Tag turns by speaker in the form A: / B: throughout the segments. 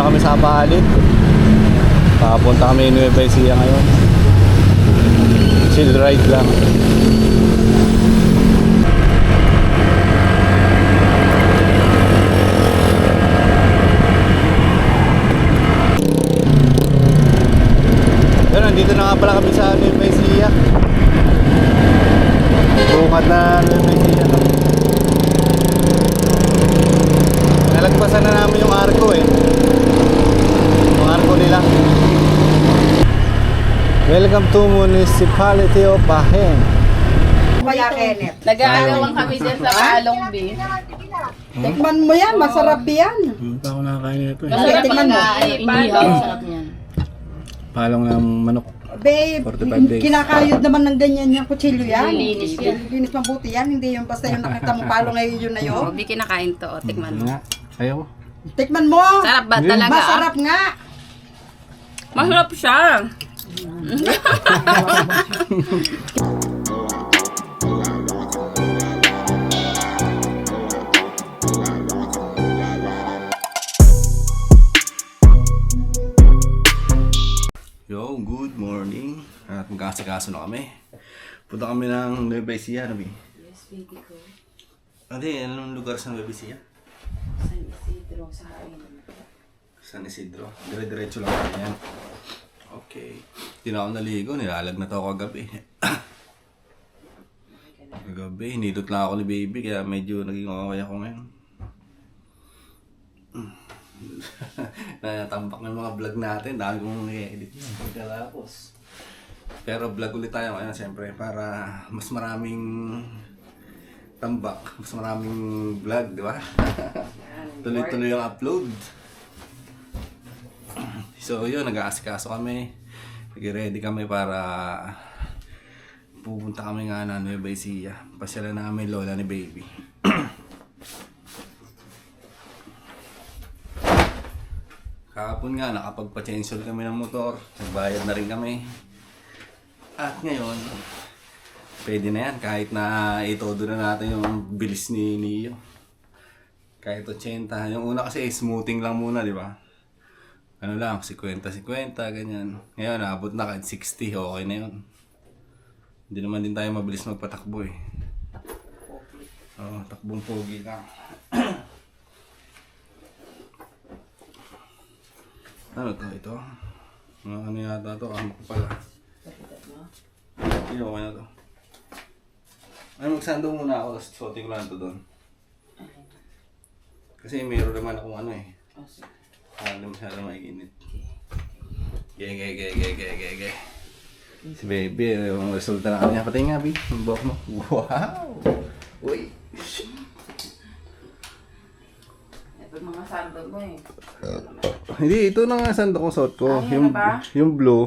A: na kami sa Apalit. Papunta kami Nueva Ecija ngayon. Chill ride lang. Pero nandito na nga pala kami sa Nueva Ecija. Bungat na Nueva Ecija to. Nalagpasan na namin yung arko eh. Yung arko nila. Welcome to Municipality of Bahen.
B: Kaya Kenneth.
C: Nag-aalawan kami dyan sa Palong B.
B: Tikman mo yan, masarap yan.
A: Hindi pa ako nakakain nito eh.
C: Masarap
B: Tikman mo.
C: inihaw. Sarap niyan.
A: Palong ng manok.
B: Babe,
A: 45 days.
B: kinakayod naman ng ganyan yung kutsilyo yan.
C: Linis yan.
B: Linis mabuti yan, hindi yung basta yung nakita mo palo ngayon yun na yun.
C: Hindi kinakain to. O, tikman mo.
A: Nga, ayaw ko.
B: Tikman mo!
C: Sarap ba
A: Hindi.
C: talaga?
B: Masarap nga!
C: Masarap siya.
A: Yo, good morning. At magkasikaso na kami. Punta kami ng Nueva Ecija, ano ba?
C: Yes, baby ko.
A: Anong lugar sa Nueva Ecija?
C: San Isidro sa akin.
A: San Isidro. Dire-diretso lang kami yan. Okay. Hindi na ako naligo. Nilalag na to ako kagabi. Kagabi, hinidot lang ako ni baby. Kaya medyo naging okay ako ngayon. Natambak ng mga vlog natin. Dami kong i-edit yun. Pagkatapos. Pero vlog ulit tayo ngayon siyempre. Para mas maraming tambak. Mas maraming vlog, di ba? Tuloy-tuloy yung upload. So yun, nag-aasikaso kami. Nag-ready kami para pupunta kami nga na Nueva Ecija. Pasyalan namin lola ni baby. Kahapon nga, nakapagpa-chainsaw kami ng motor. Nagbayad na rin kami. At ngayon, pwede na yan. Kahit na itodo na natin yung bilis ni Neo. Kahit 80. Yung una kasi smoothing lang muna, di ba? Ano lang, 50-50, ganyan. Ngayon, naabot na kahit 60, okay na yun. Hindi naman din tayo mabilis magpatakbo eh. Oo, takbong pogi lang. Ano to? Ito? Ano yata to? Amok pala. Hindi, okay na to. Ay, magsando muna ako, tapos suotin ko lang ito doon. Kasi mayroon naman akong ano eh. Hindi masyado maiinit. Ge. Si baby, yung resulta na kanya. Patay nga, B. Yung buhok mo. Wow! Uy!
C: Ito mga sando mo eh.
A: Hindi, ito na nga sando kong suot ko.
C: Ay,
A: Yung,
C: ano ba?
A: yung blue.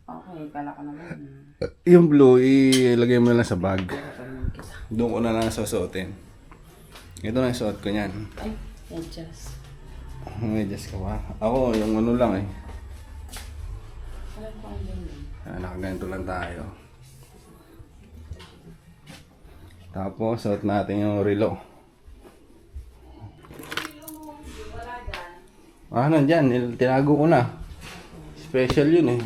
C: Okay, kala ko naman.
A: Yung blue, ilagay mo na lang sa bag. Doon ko na lang susuotin. Ito na yung suot ko niyan.
C: Ay, adjust.
A: May just ka ba? Ako, yung ano lang eh.
C: Alam ko ang ganyan.
A: Nakaganito lang tayo. Tapos, suot natin yung relo. Nandyan. Tinago ko na. Special yun eh.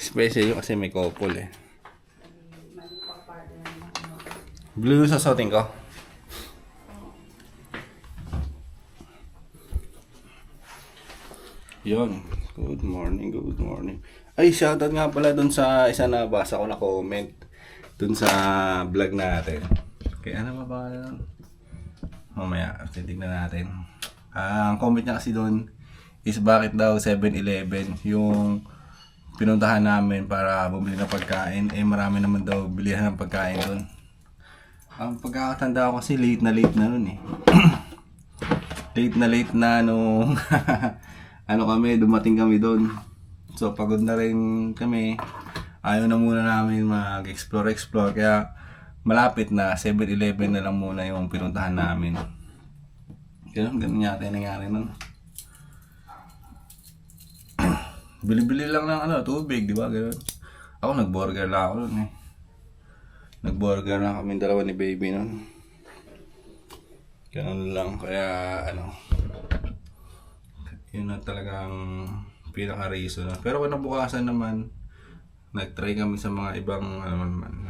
A: Special yun kasi may couple eh. Blue yung sasotin ko. Yun. Good morning. Ay, shoutout nga pala dun sa isa na basa ko na comment dun sa vlog natin. Kaya ano ba ba nun? Mamaya, titignan natin. Ang comment niya kasi dun is bakit daw 7-Eleven yung pinuntahan namin para bumili ng pagkain. Marami naman daw bilihan ng pagkain dun. Ang pagkakatanda ko kasi late na nun eh. late na nung ano kami, dumating kami doon. So pagod na rin kami. Ayaw na muna namin mag-explore. Kaya malapit na 7-Eleven na lang muna yung pinuntahan namin. Ganun yata yung nangyari nun. Bili-bili lang ng tubig, di ba? Ganun. Ako nag-burger lang ako nun eh. Nag-burger na kami dalawa ni baby nun. Ganun lang, kaya Yun na talagang pinaka-reason. Pero kinabukasan naman, nag-try kami sa mga ibang ano naman,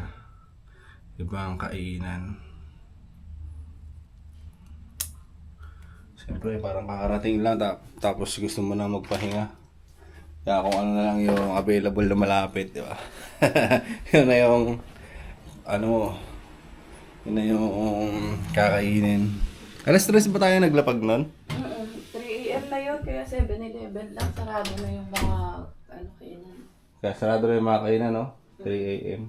A: ibang kainan. Siyempre parang kakarating lang tapos gusto mo na magpahinga. Kaya kung ano na lang yung available na malapit, di ba? Yun na yung ano, yun na yung kakainin. Alas 3 ba tayo naglapag nun?
C: 3 AM na yun, kaya 7-Eleven lang. Sarado na yung mga ano kainan.
A: Kaya sarado na yung mga kainan, no? 3 AM.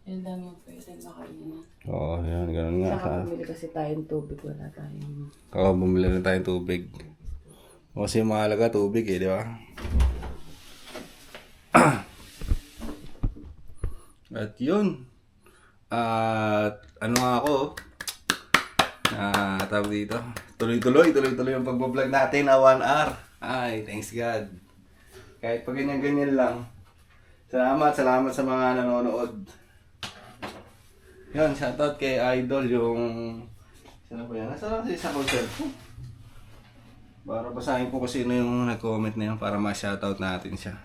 C: Yun lang yung pwede makainan.
A: Oo, yun, ganun nga.
C: Saka bumili kasi tayong tubig, wala tayong...
A: Kaka bumili na tayong tubig. Kasi mahalaga tubig eh, di ba? At yun. At ano nga ako, tawag dito. Tuloy-tuloy yung pagbablog natin na 1 hour. Ay, thanks God. Kahit pag ganyan-ganyan lang. Salamat sa mga nanonood. Yun, shoutout kay Idol yung... Sino ba yan? Nasaan kasi sa cellphone? Para basahin po kung sino yung nag-comment na yun para ma-shoutout natin siya.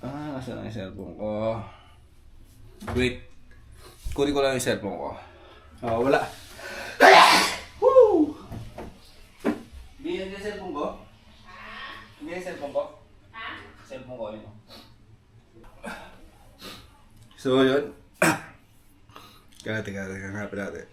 A: Nasaan ang cellphone ko? Wait. Kunin ko lang yung cellphone ko. Wala. Woo! Bigyan yung cellphone ko? Bigyan yung cellphone ko? Cellphone ko yun. So yun. Teka, hanapin natin.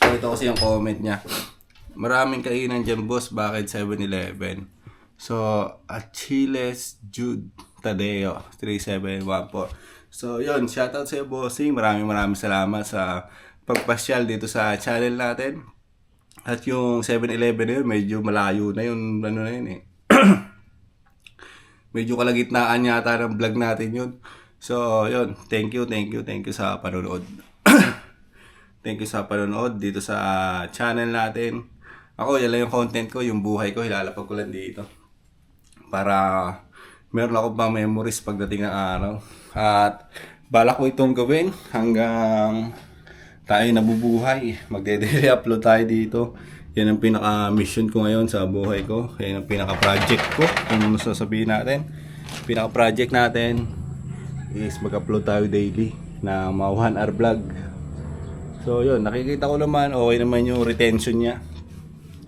A: Ito kasi yung comment niya. Maraming kainan dyan, boss. Bakit 7-Eleven? So, Achilles Jude Tadeo 3714. So, yun. Shoutout sa iyo, bossing. Maraming salamat sa pagpasyal dito sa channel natin. At yung 7-Eleven na yun, medyo malayo na yun. Ano na yun eh. Medyo kalagitnaan yata ng vlog natin yun. So, yun. Thank you sa panonood. Thank you sa panonood dito sa channel natin. Ako, yan lang yung content ko, yung buhay ko, hilalapag ko lang dito. Para meron ako pang memories pagdating ng araw. At balak ko itong gawin hanggang tayo nabubuhay. Magde-daily upload tayo dito. Yan ang pinaka-mission ko ngayon sa buhay ko. Yan ang pinaka-project ko. Kung ano sasabihin natin. Pinaka-project natin is mag-upload tayo daily na mga 1 hour vlog. So yun, nakikita ko naman okay naman yung retention niya.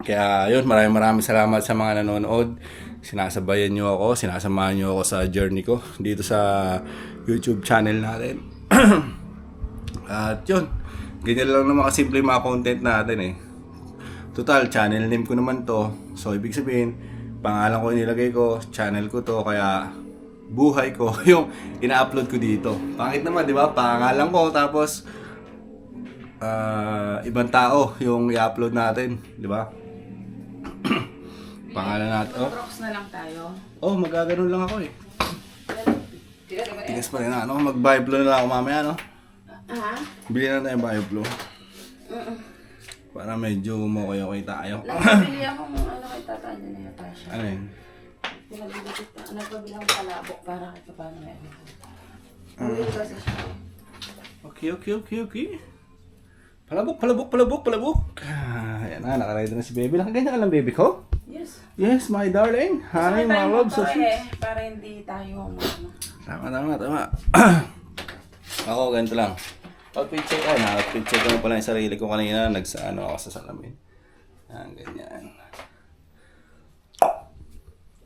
A: Kaya yun, maraming salamat sa mga nanonood. Sinasabayan nyo ako, sinasamahan nyo ako sa journey ko dito sa YouTube channel natin. At yun, ganyan lang naman kasimple yung mga content natin eh. Total, channel name ko naman to. So ibig sabihin, pangalan ko nilagay ko, channel ko to, kaya buhay ko yung ina-upload ko dito. Pangit naman, di ba? Pangalan ko, tapos ibang tao yung i-upload natin, di ba? Pangalan natin.
C: Rocks na lang tayo.
A: Magaganon lang ako eh. Tigas pa rin na, ano? Mag-Bible na lang ako mamaya, no? Bili na tayo Bible. Para medyo okay tayo.
C: Nagpabili ako ng ano kay tatay niya na yata siya.
A: Ano yun?
C: Nagpabili ako palabok para kay paano na yun. Bumili kasi siya.
A: Okay. Palabok. Ayan na, nakarider na si baby. Nakaganyan ka lang, baby ko?
C: Yes.
A: Yes, my darling. Hi, my love. So sweet.
C: Para hindi tayo ano.
A: Tama. Ako, ganito lang. Outfit check ko. Outfit check ko pala yung sarili ko kanina. Nagsaano ako sa salamin. Ganyan.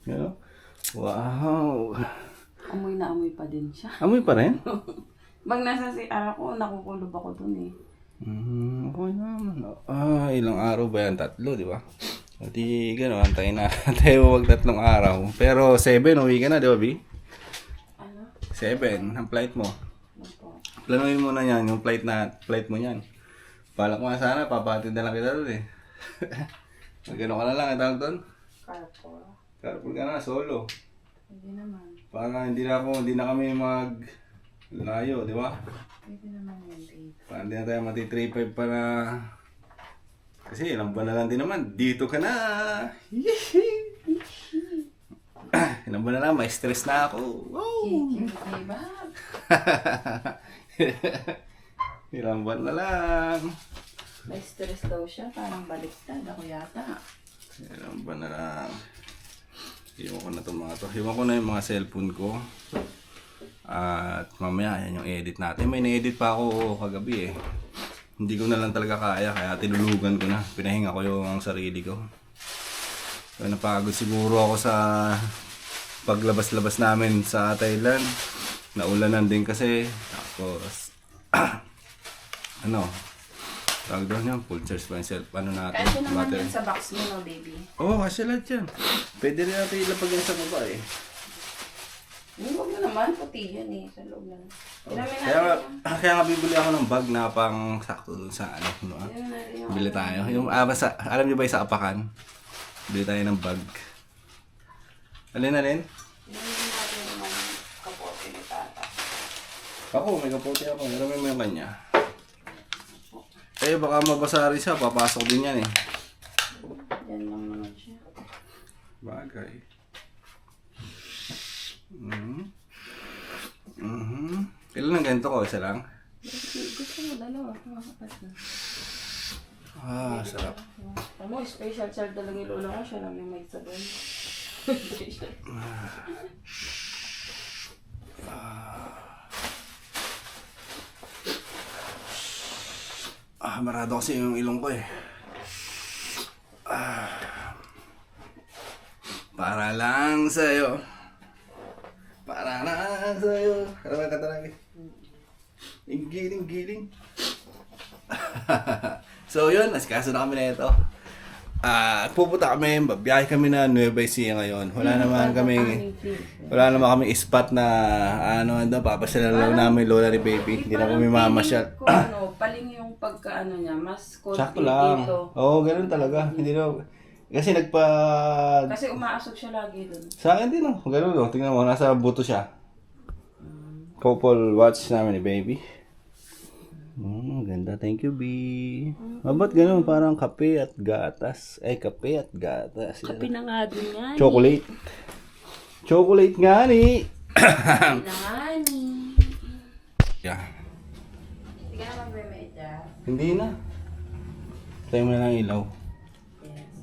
A: You know? Wow.
C: Amoy na amoy pa din siya.
A: Amoy pa rin?
C: Bang nasa CR ako, nakukulob ako dun eh.
A: Okay naman. Ilang araw ba yan? 3, di ba? Di gano'n, antayin na tayo wag 3 araw. Pero 7, uwi ka na, di ba, B?
C: Ano?
A: 7, ang flight mo.
C: Ano po?
A: Planuhin mo na yan, yung flight mo yan. Balak mo na sana, papatid na lang kita doon eh. Magano ka na lang, tawag doon?
C: Carpool.
A: Carpool ka na, solo.
C: Hindi naman.
A: Para hindi na kami layo, di ba?
C: Pwede naman yun dito.
A: Para hindi na tayo mati-3-5 pa na... Kasi ilang buwan na lang din naman, dito ka na! Ilang buwan na lang, may stress na ako. Wow!
C: Bag.
A: Ilang buwan na lang.
C: May stress daw siya, parang baliktad ako yata.
A: Ilang buwan na lang. Iwan ko na itong mga to. Iwan ko na yung mga cellphone ko. At mamaya, yan yung edit natin. May na-edit pa ako kagabi eh. Hindi ko na lang talaga kaya, kaya tinulugan ko na. Pinahinga ko yung sarili ko. So, napagod siguro ako sa paglabas-labas namin sa Thailand. Naulanan din kasi. Tapos, tawag doon yan, full charge pa yung ano natin.
C: Kasi naman
A: battery.
C: yan sa box mo, no, baby?
A: Oo, kasi lahat yan. Pwede rin natin ilapag yan sa baba eh.
C: Huwag mo naman, puti yan eh, sa loob lang. Tinamin
A: Kaya,
C: natin
A: kaya nga bibili ako ng bag na pang sakto dun sa ano.
C: Tinamin natin yung...
A: Bili tayo. Yung, alam niyo ba yung sa Apakan? Bili tayo ng bag. Alin?
C: Tinamin natin yung mga kapote ni tata.
A: Ako, may kapote ako. Alam mo yung kanya. Eh, baka mabasa rin siya. Papasok din yan eh.
C: Yan lang naman siya.
A: Bagay. Kailan ang ganito ko? Isa lang?
C: Gusto mo dalawa, makapat na.
A: Sarap.
C: Ano, special child talaga yung lola ko, siya lang yung may sabon.
A: Marado kasi yung ilong ko eh. Para lang sa'yo. Para lang sa'yo. Ano ba kata lagi? Giling. So yun, naskaso na kami na ito. Pupunta kami, babiyahe kami na Nueva Ecija ngayon. Wala naman kami spot na papasyalan lang namin lola ni baby. Hindi na kami mamasyal.
C: Paling yung pagkaano niya, mas konti
A: Sakto lang.
C: dito.
A: Oo, ganun talaga. Hindi na, kasi
C: Kasi umaasok siya lagi dun.
A: sa akin din ganun tingnan mo, nasa buto siya. Couple watch namin ni baby. Ganda. Thank you, B. Ba't ganun? Parang kape at gatas. Kape at gatas.
C: Kape na nga din nga.
A: Chocolate. Chocolate nga ni.
C: Kape na nga ni.
A: Yeah.
C: Sige na mag-remedya.
A: Hindi na. Tayo mo na lang ilaw.
C: Yes.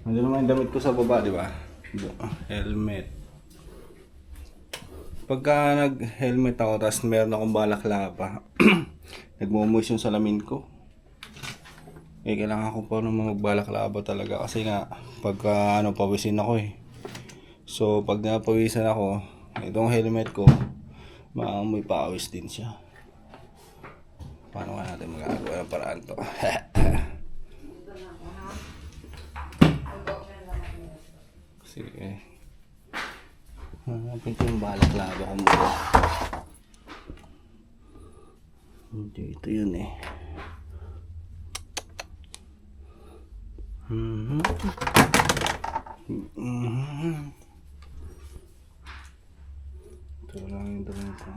A: Nandun naman yung damit ko sa baba, di ba? Helmet. Pagka nag-helmet ako, tapos meron akong balaklava, nagmumuis yung salamin ko. Kailangan ko pa naman magbalaklava talaga kasi nga, pagka pawisin ako eh. So, pag napawisan ako, itong helmet ko, maamoy pawis din siya. Paano nga natin magagawa ng paraan to? Sige. Hanapin ko yung balaklava ko muna. Hindi, ito yun eh. Ito lang yung damit ko.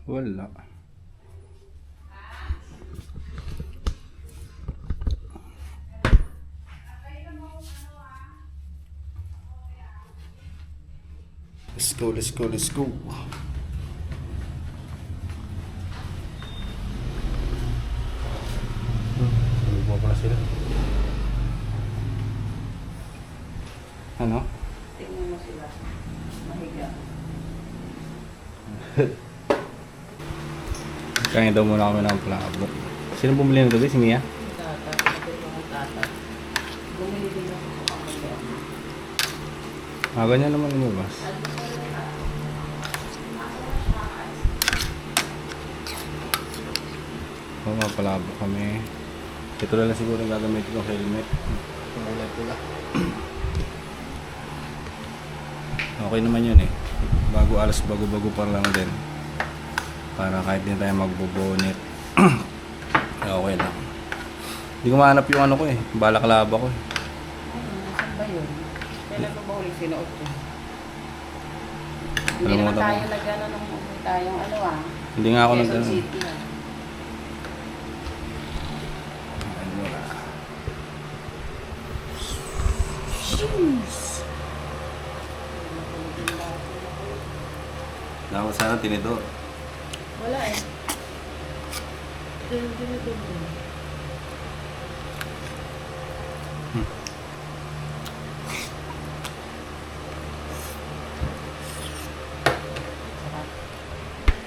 A: Wala. Let's go. Lupa pala sila. Ano?
C: Tingnan mo sila. Mahiga.
A: Kaya daw muna kami ng plabo. Sino bumili nito? Si Mia?
C: Tata. Ito yung tata. Bumili din ako sa kapatid.
A: Ganyan naman lumabas. Palabo kami. Ito na lang siguro yung gagamit ko helmet. Pula. Okay naman yun eh. Bago pa lang din. Para kahit din tayo magbo-bonnet. Okay lang. Hindi ko mahanap yung ano ko eh. Balaklava ko eh.
C: Saan ba yun? Kailan mo ba ulit sinuot ko? Hindi
A: Alam mo
C: naman
A: ito
C: tayo
A: mo.
C: nag-ano nung umuwi tayong
A: Hindi nga ako
C: Quezon
A: nag
C: City.
A: Jeez. Dapat sana tinidor.
C: Wala eh. Dinidor.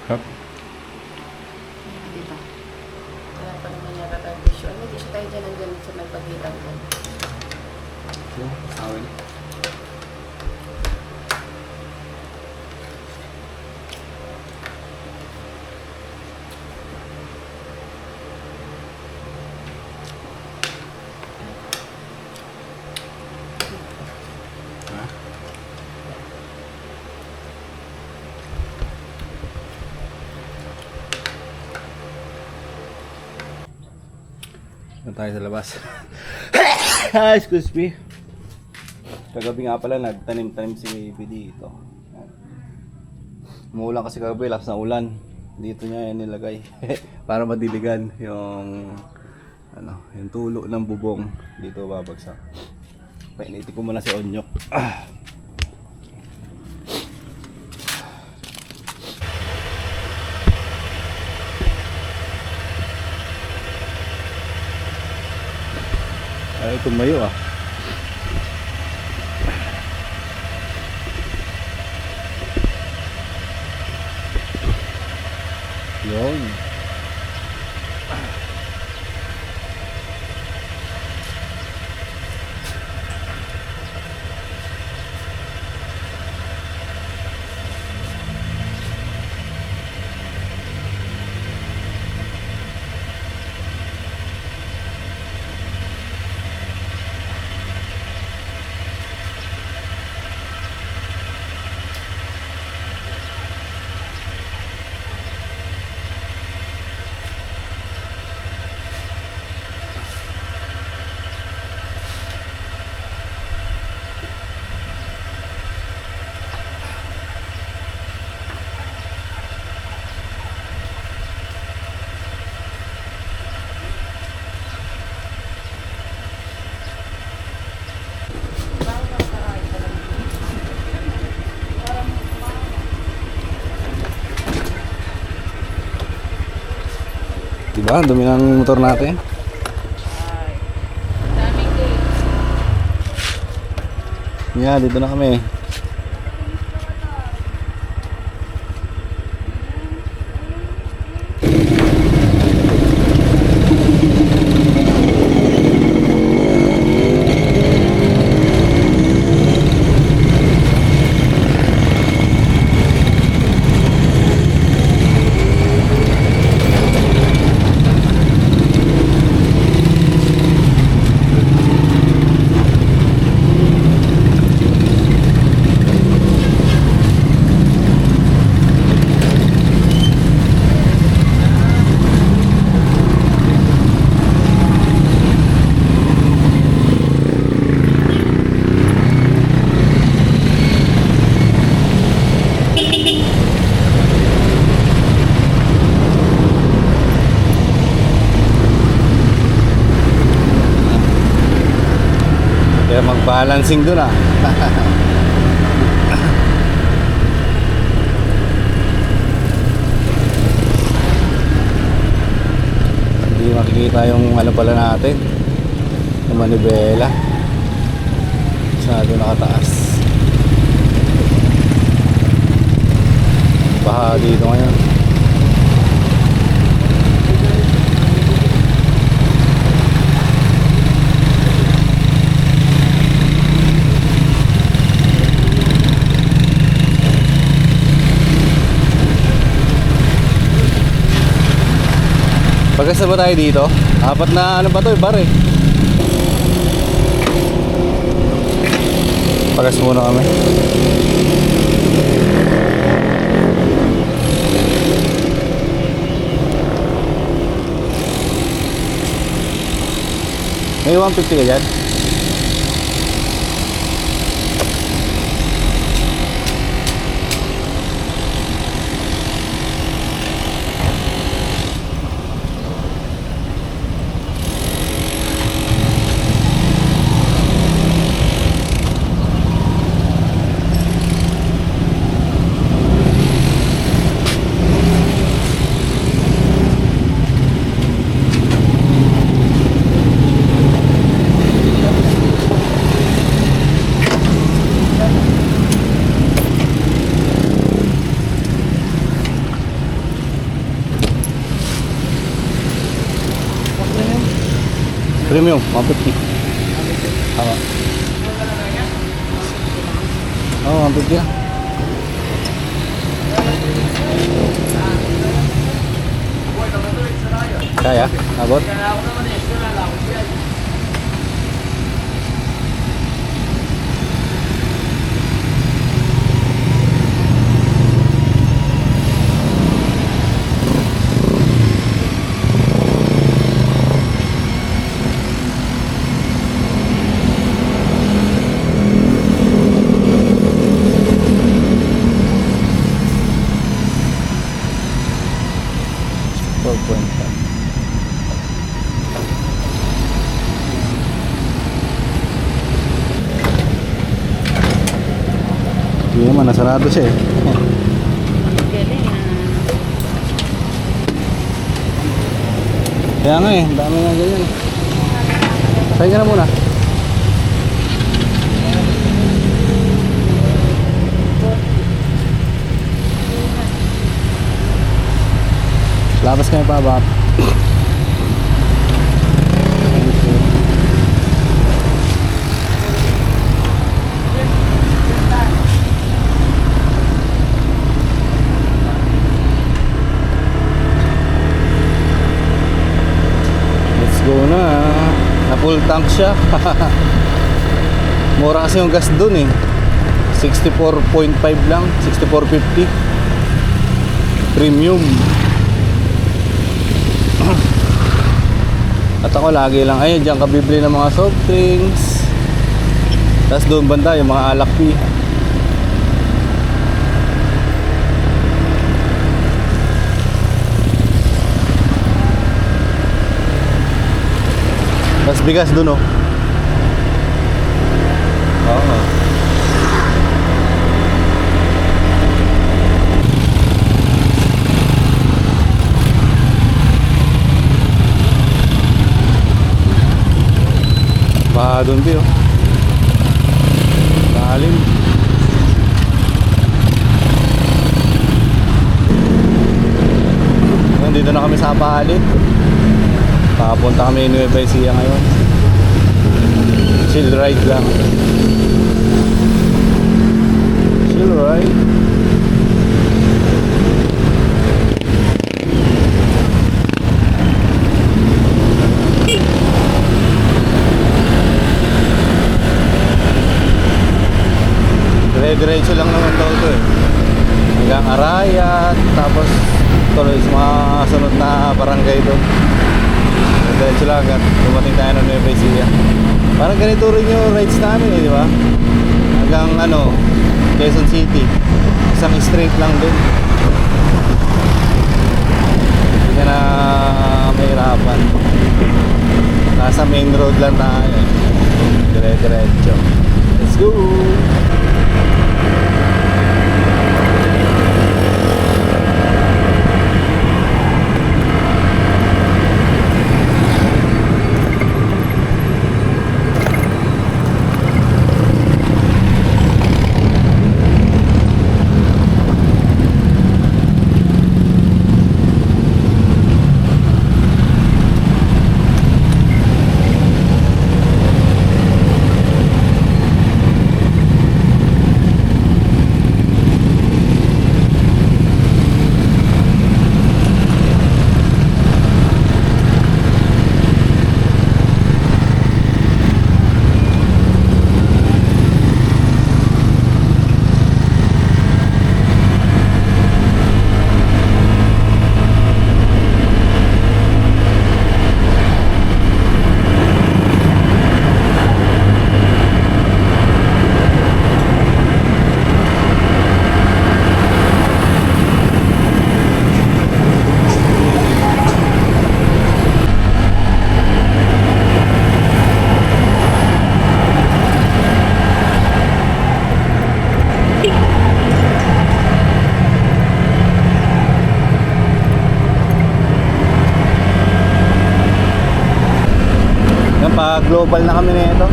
A: Hap.
C: Dito. Wala pa naman yata tayo tissue. Ano, tissue tayo dyan ang ganun sa may pagitan dyan.
A: Awin. Tayo sa labas. Excuse me. Kagabi nga pala nagtanim-tanim si baby dito. Umuulan kasi kagabi, lakas na ulan. Dito niya yan nilagay para madiligan yung yung tulo ng bubong dito babagsak. Painitin ko muna si Onyok. Ay, tumayo ah. Yun. Diba? Ang dumi ng motor natin.
C: Daming day.
A: Yeah, dito na kami. Kaya mag-balancing dun ah. Hindi makikita yung ano pala natin, yung manibela. Masyado nakataas. Baha dito ngayon. Pagkasa ba tayo dito? Apat na ano pa to, bar eh. Pagas muna kami. May 150 ka dyan? Premium, 150. Tama. Oo, 150 lang. Kaya? Abot? Hindi naman, nasarado siya eh.
C: Galing ah.
A: Kaya nga eh, dami nga ganyan. Saan ka na muna? Labas kami pa ba? Let's go na. Na full tank siya. Mura kasi yung gas dun eh. 64.5 lang, 64.50. Premium. At ako lagi lang, ayun, diyan ka bibili ng mga soft drinks. Tapos doon banda yung mga alak tea. Tapos bigas doon oh. Oo. Baha doon di oh. Lalim. Nandito na kami sa Apalit. Papunta kami Nueva Ecija ngayon. Chill ride lang. Chill ride. Diretso lang naman daw ito eh. Hanggang Arayat, tapos tuloy sa mga sunod na barangay doon. Diretso lang hanggang dumating tayo ng Nueva Ecija. Parang ganito rin yung rides namin eh, di ba? Hanggang ano, Quezon City. Isang straight lang din. Hindi ka na mahirapan. Nasa main road lang tayo. Dire-diretso. Let's go! Global na kami nito.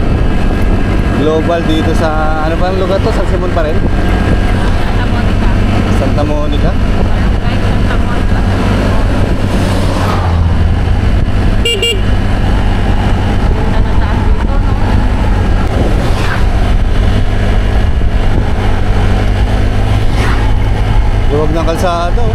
A: Global dito sa ano ba ang lugar to? San Simon pa rin?
C: Santa Monica.
A: Santa Monica.
C: Barangay Santa Monica.
A: kalsada oh.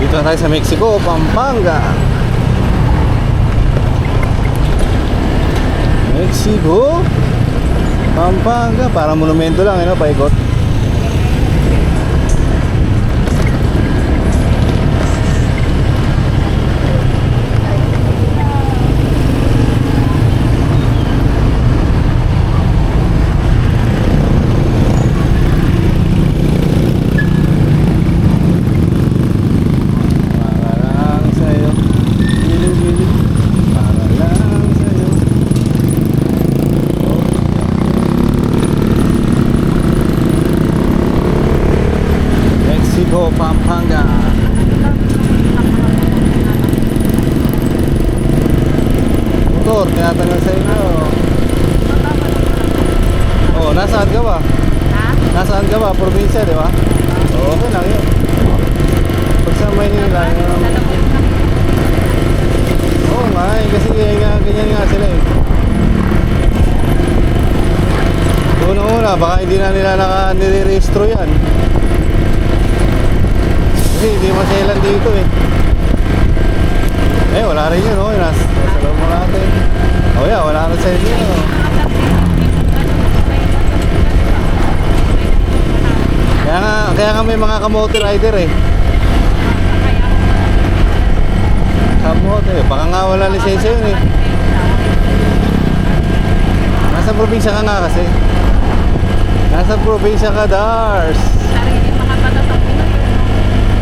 A: Dito na tayo sa Mexico, Pampanga. Mexico, Pampanga. Parang monumento lang, ano, paikot. Pampanga. Motor, tinatanong sa inyo. Oh, nasaan ka ba?
C: Ha?
A: Nasaan ka ba? Probinsya, di ba? Okay lang yun. Pag sa Maynila, yun. Oo nga, kasi ganyan nga sila eh. Una-una, baka hindi na nila nire-registro yan. Kasi hindi masailan dito eh. Eh, wala rin yun, oh. Nasa loob mo natin. Oh yeah, wala rin sa inyo. Kaya nga may mga kamote rider eh. Kamote, baka nga wala lisensya yun eh. Nasa probinsya ka nga kasi. Nasa probinsya ka, Dars.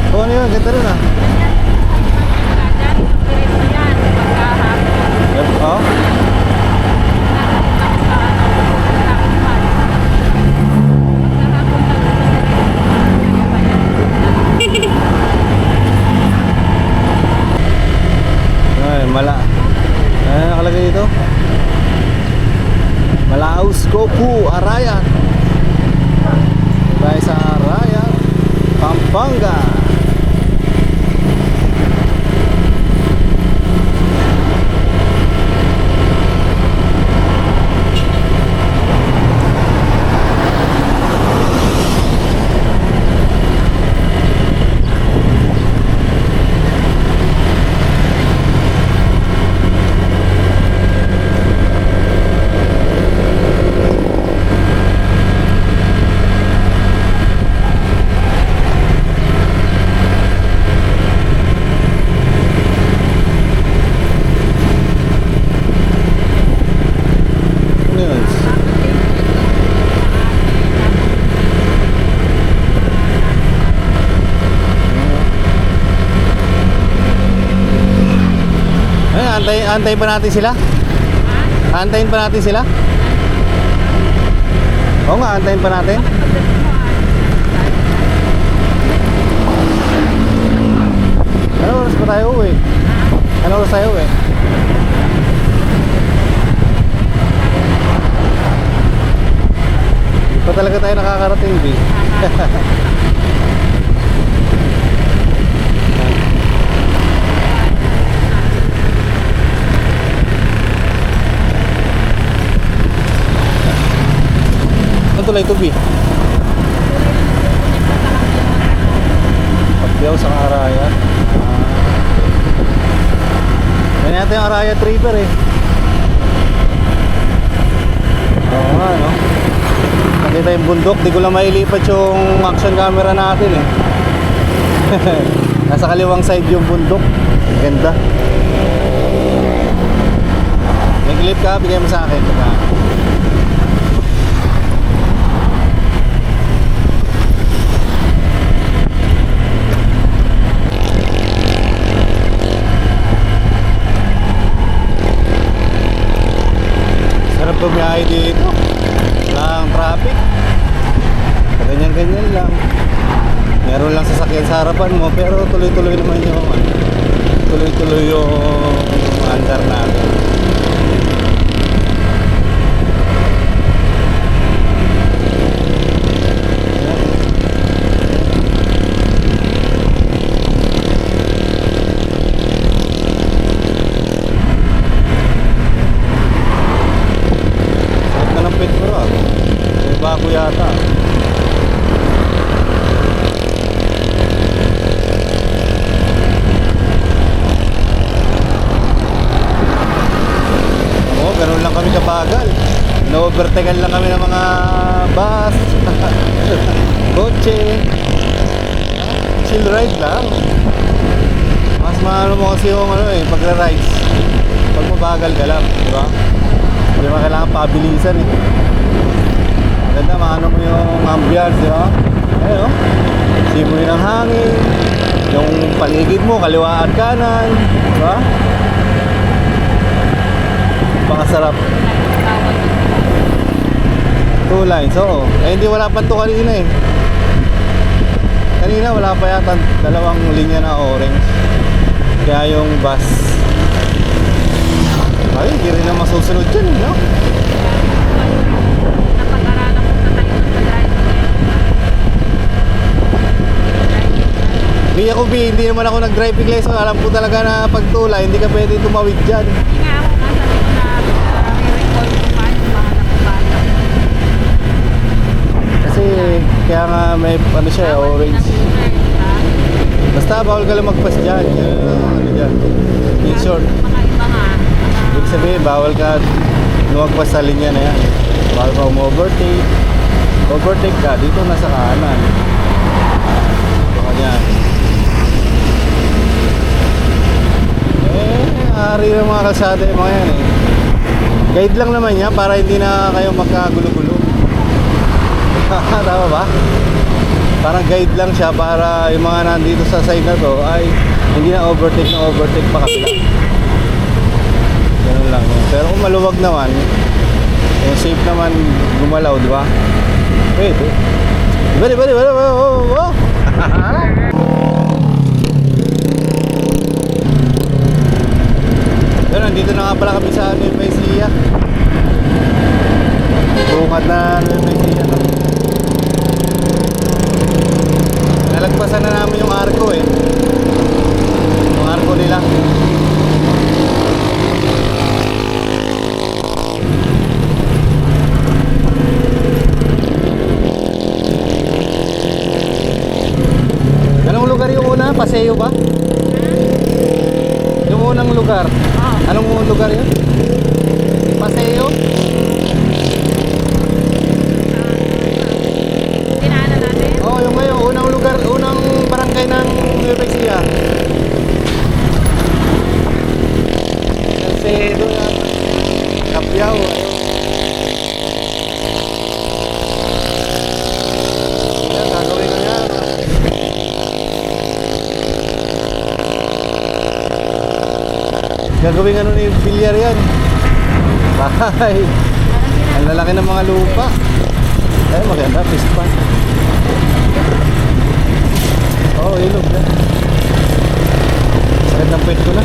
A: Oh, ano yun? Ganda rin ah. Oh? Ay, ano nakalagay dito? Malaus Goku, Araya. Tayo sa Araya, Pampanga.
D: Aantayin pa natin sila? Aantayin pa natin sila? Oo nga, aantayin pa natin. Ano oras pa tayo uwi? Ano oras tayo uwi? Di pa talaga tayo nakakarating, di? Ano tulay ito, B? Pagdiyaw sa Araya. Yan natin yung Araya Tripper eh. Oo nga, no? Nakita yung bundok, di ko lang mailipat yung action camera natin eh. Nasa kaliwang side yung bundok. Ganda. May clip ka, bigay mo sa akin. Sarap bumiyahe dito. Wala ang traffic. Ganyan-ganyan lang. Meron lang sasakyan sa harapan mo, pero tuloy-tuloy naman yung tuloy-tuloy yung andar natin. Sarap na ng pit mo rin. May bago yata. Ganun lang kami kabagal. Na-overtaken lang kami ng mga bus, kotse. Chill ride lang. Mas maano mo kasi yung pag-rides. Pag mabagal ka lang, di ba? Hindi mo kailangan pabilisan eh. Maganda, maano mo yung ambiance, di ba? Ayun, oh. Simoy ng hangin. Yung paligid mo, kaliwa at kanan, di ba? Pakasarap. 2 lines, oo. Eh hindi, wala pa ito kanina eh. Kanina wala pa yata 2 linya na orange. Kaya yung bus, ay hindi rin na masusunod dyan eh, no?
C: Napag-aralan ko na tayo sa driving.
D: Hindi naman ako nag-driving lesson. Alam ko talaga na pag tulay, hindi ka pwede tumawid dyan.
C: Hindi nga ako nasa ko na re-record ko pa yung mga nakabata.
D: Kasi kaya nga may ano siya, orange. Basta bawal ka lang magpas dyan. Ano dyan? In short.
C: Mga iba nga.
D: Ibig sabihin, bawal ka lumagpas sa linya na yan. Bawal ka overtake. Overtake ka, dito nasa kanan. Baka yan. Ari ng mga kalsada yung mga yan eh. Guide lang naman yan para hindi na kayo magkagulo-gulo. Tama ba? Parang guide lang siya para yung mga nandito sa side na to ay hindi na overtake pa kapila. Ganun lang yun. Pero kung maluwag naman, yung safe naman gumalaw, di ba? Pwede. Diba? Oh. Pero nandito na nga pala kami sa Nueva Ecija. Bungad na Nueva Ecija to. Nalagpasan na namin yung arko eh. Yung arko nila. Anong lugar yung una? Paseo ba? Yung unang lugar? Anong lugar yun? Paseo?
C: Dinaanan natin?
D: Oo, yung ngayon, unang lugar, unang barangay ng Nueva Ecija. gagawin ano ni bilyar yan. Bahay. Ang lalaki ng mga lupa. Ay, maganda, fist pan. Oo, ilog na. Sakit ng pet ko na.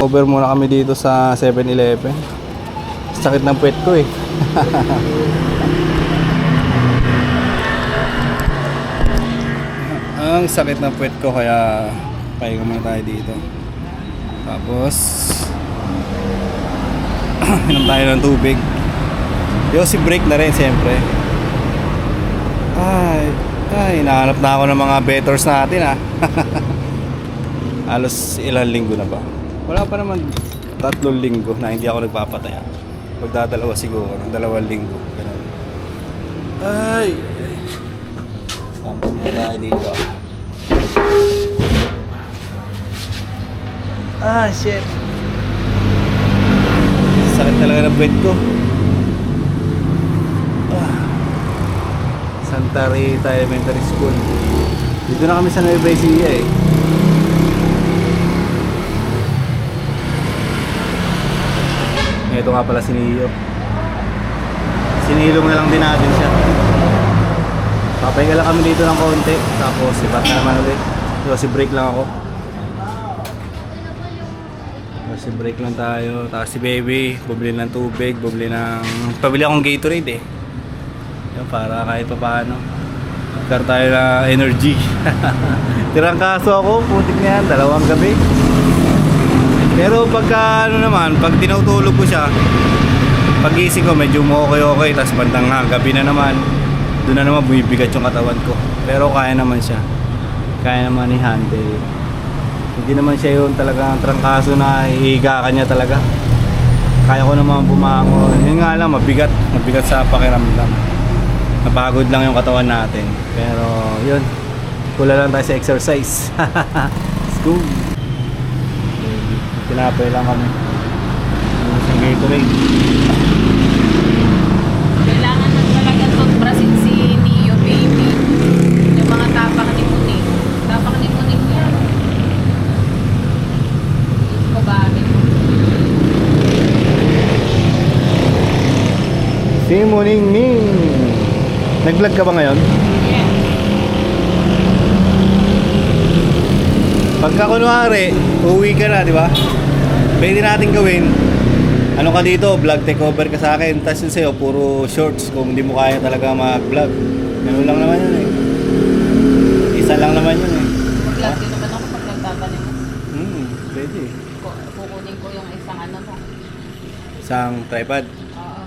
D: Over muna kami dito sa 7-Eleven. Sakit ng puwet ko eh. Ang sakit ng puwet ko kaya pahinga muna tayo dito. Tapos inom tayo ng tubig. Si break na rin siyempre. Hinahanap na ako ng mga bettors natin ah. Halos ilang linggo na ba? Wala pa naman 3 linggo na hindi ako nagpapataya. Magdadalawa siguro, 2 linggo. Ganun. Ay! Sampo na tayo dito. Shit! Sakit talaga ng puwet ko. Santa Rita Elementary School. Dito na kami sa Nueva Ecija eh. Ito nga pala si Neo. Sinilong na lang din natin siya. Papahinga lang kami dito ng konti. Tapos sipat na naman ulit. Si break lang ako. Si break lang tayo. Tapos si baby, bumili ng tubig, pabili akong Gatorade eh. Yan, para kahit pa paano magkaroon tayo na energy. Tirang kaso ako, putik na yan, 2 gabi. Pero pagka pag tinutulog ko siya, pagising ko medyo okay. Tapos bandang gabi na naman, doon na naman bumibigat yung katawan ko. Pero kaya naman siya. Kaya naman i-handle. Hindi naman siya yung talagang trangkaso na ihiga ka niya talaga. Kaya ko naman bumangon. Yun nga lang, mabigat sa pakiramdam. Napagod lang yung katawan natin. Pero yun, kula lang tayo sa exercise. Let's go. Tinapay lang kami. Sa Gatorade.
C: Kailangan na talaga toothbrushin si Neo, baby. Yung mga tapak ni Muning. Tapak ni Muning yan. Ito ba?
D: Si Muning Ning. Nag-vlog ka ba ngayon?
C: Yeah.
D: Pagka kunwari, uwi ka na, di ba? Pwede natin gawin. Ano ka dito, vlog takeover ka sa akin. Tapos yun sa'yo, puro shorts kung hindi mo kaya talaga mag-vlog. Ganun lang naman yun eh. Isa lang naman yun eh.
C: Mag-vlog din naman ako pag nagtatanim.
D: Pwede.
C: Kukunin ko yung isang ano mo.
D: Isang tripod.
C: Oo.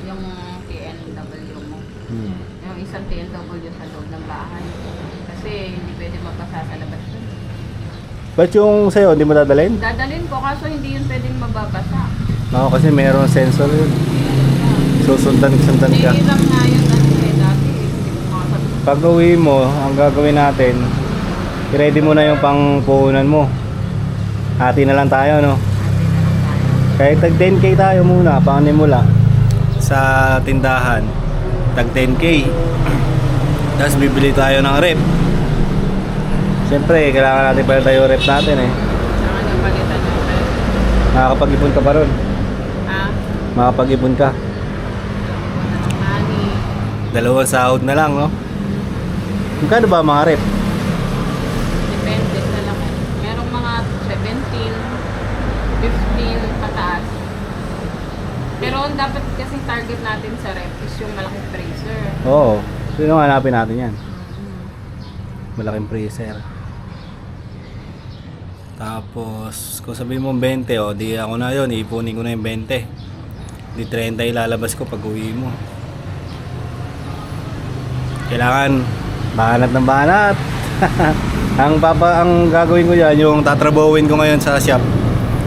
C: Yung TNW mo. Yung isang TNW sa loob ng bahay. Kasi hindi pwede mapasa sa labas yun.
D: Ba't yung sa'yo, hindi mo dadalhin?
C: Dadalhin ko kaso hindi yun pwedeng mababasa.
D: Oo, kasi mayroong sensor yun. Susundan ka.
C: Naiilang nga yun dati dati. Hindi ko makapag...
D: Pag uwi mo, ang gagawin natin, i-ready mo na yung pangpuhunan mo. Hati na lang tayo, no? Kahit tag 10k tayo muna, panganimula sa tindahan. Tag 10k. Tapos bibili tayo ng rep. Siyempre, kailangan natin pala tayo rep natin eh.
C: Saka napalitan yung rep.
D: Makakapag-ipon ka pa ron.
C: Ha?
D: Makakapag-ipon ka.
C: Ani.
D: 2 sahod na lang, no? Magkano ba mga rep?
C: Depende sa laki. Merong mga 17, 15, pataas. Pero ang dapat kasi target natin sa rep is yung malaking freezer.
D: Oo. Sino hanapin natin yan? Malaking freezer.
A: Tapos, kung sabihin mo 20, o di ako na yun, iipunin ko na yung 20. Di 30 ilalabas ko pag uwi mo. Kailangan banat ng banat. ang gagawin ko yan, yung tatrabawin ko ngayon sa shop,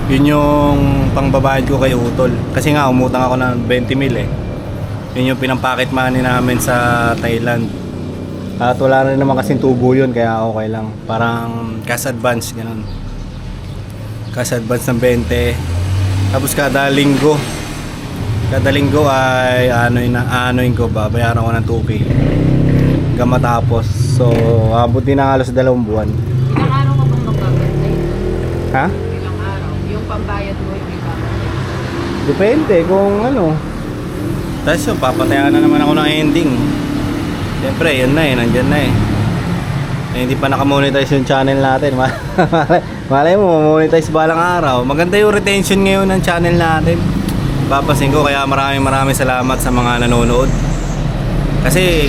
A: yun yung pangbabayad ko kay Utol. Kasi nga, umutang ako ng 20 mil eh. Yun yung pinampacket money namin sa Thailand. At wala rin naman kasing tubo yun, kaya okay lang. Parang cash advance, ganun. Cash advance ng 20. Tapos kada linggo ay anoin ko, babayaran ko ng 2K hanggang matapos. So abot din ng halos 2 buwan.
C: Ilang araw ka bang magbabantay?
A: Ha?
C: Ilang araw? Yung pambayad mo yung iba?
A: Depende kung ano. Tapos yun, papatayan na naman ako ng ending. Siyempre, yun na eh, nandyan na eh. Hindi pa nakamonetize yung channel natin. Malay mo, monetize balang araw. Maganda yung retention ngayon ng channel natin. Papasin ko, kaya maraming salamat sa mga nanonood. Kasi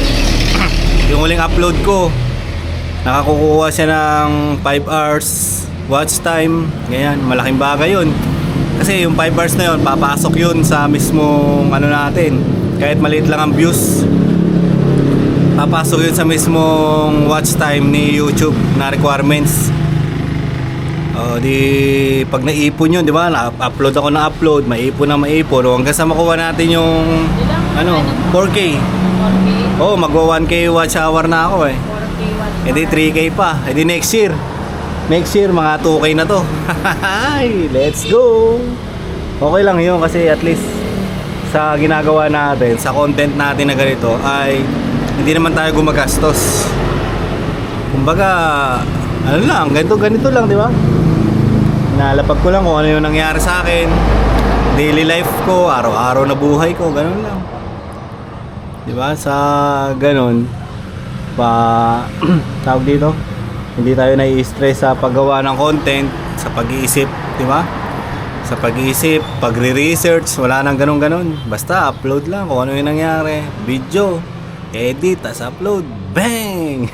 A: yung huling upload ko, nakakukuha siya ng 5 hours watch time. Ganyan, malaking bagay yun. Kasi yung 5 hours na yun, papasok yun sa mismong ano natin. Kahit maliit lang ang views, papasok yun sa mismong watch time ni YouTube na requirements. O di pag naipon yun, di ba? Na-upload ako na upload, maipon na maipon. O hanggang sa makuha natin yung ano, 4K.
C: 4K?
A: Oh, magwa 1K watch hour na ako eh.
C: 4K watch.
A: E di 3K pa. E di next year. Next year mga 2K na to. Let's go. Okay lang yun kasi at least sa ginagawa natin, sa content natin na ganito ay hindi naman tayo gumagastos. Kumbaga, ano lang, ganito lang, di ba? Nalapag ko lang kung ano yung nangyari sa akin, daily life ko, araw-araw na buhay ko, ganun lang. Di ba? Sa ganun, tawag dito, hindi tayo nai-stress sa paggawa ng content, sa pag-iisip, di ba? Sa pag-iisip, pagre-research, wala nang ganun-ganun. Basta upload lang kung ano yung nangyari, video, edit, tas upload, bang!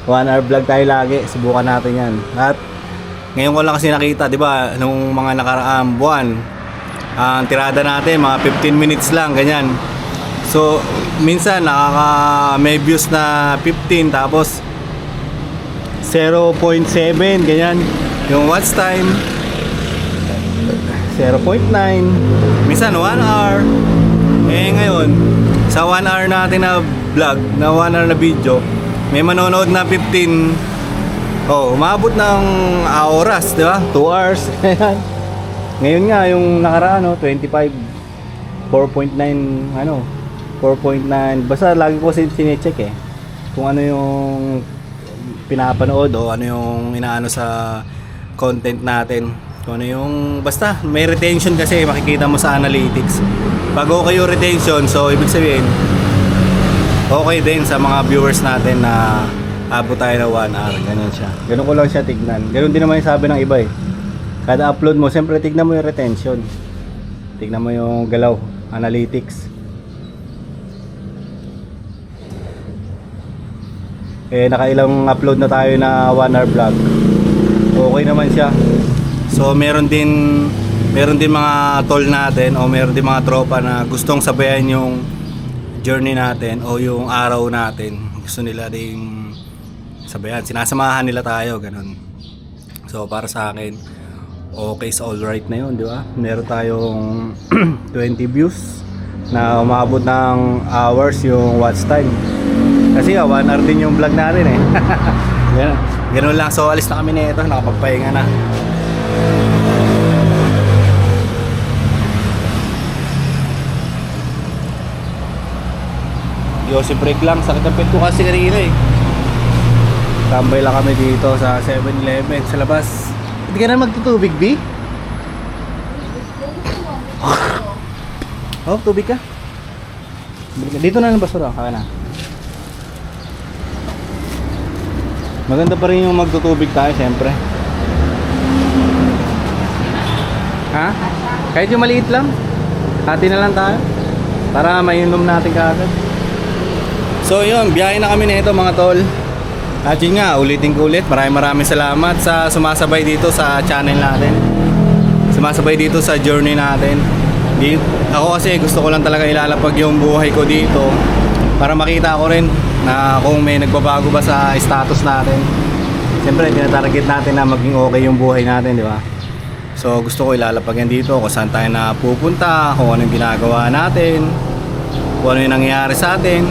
A: 1 hour vlog tayo lagi, subukan natin yan. At ngayon ko lang kasi nakita, di ba, nung mga nakaraang buwan, ang tirada natin, mga 15 minutes lang, ganyan. So, minsan may views na 15, tapos 0.7, ganyan. Yung watch time, 0.9, minsan 1 hour. Eh ngayon, sa 1 hour natin na vlog, na 1 hour na video, may manonood na 15. Oh, umabot ng oras, di ba? 2 hours. Ngayon nga, yung nakaraan, 25, 4.9, 4.9. Basta lagi ko sinecheck eh. Kung ano yung pinapanood o ano yung inaano sa content natin. Kung ano yung, basta may retention kasi makikita mo sa analytics. Pag okay yung retention, so ibig sabihin, okay din sa mga viewers natin na abot tayo na 1 hour. Ganun siya. Ganun ko lang siya tignan. Ganun din naman yung sabi ng iba eh. Kada upload mo, siyempre tignan mo yung retention. Tignan mo yung galaw, analytics. Eh, nakailang upload na tayo na 1 hour vlog. Okay naman siya. So, meron din mga tol natin o meron din mga tropa na gustong sabayan yung journey natin o yung araw natin. Gusto nila ding sabayan, sinasamahan nila tayo, ganun. So para sa akin, okay, so alright na yun, di ba? Meron tayong 20 views na umabot ng hours yung watch time. Kasi 1 hour din yung vlog natin eh. Ganun lang, so alis na kami nito, nakapagpahinga na. Yosi break lang, sakit ang pet ko kasi kanina eh. Tambay lang kami dito sa 7-Eleven sa labas. Hindi ka na magtutubig, B? Oh, tubig ka? Dito na lang basura, kaya na. Maganda pa rin yung magtutubig tayo, siyempre. Ha? Kahit yung maliit lang. Hati na lang tayo. Para mainom natin kaagad. So yun, biyahe na kami nito mga tol. At yun nga, ulitin ko ulit, maraming salamat sa sumasabay dito sa channel natin. Sumasabay dito sa journey natin. Ako kasi gusto ko lang talaga ilalapag yung buhay ko dito para makita ko rin na kung may nagbabago ba sa status natin. Siyempre, tinatarget natin na maging okay yung buhay natin, di ba? So gusto ko ilalapag yan dito kung saan tayo na pupunta, kung ano yung ginagawa natin, kung ano yung nangyayari sa atin.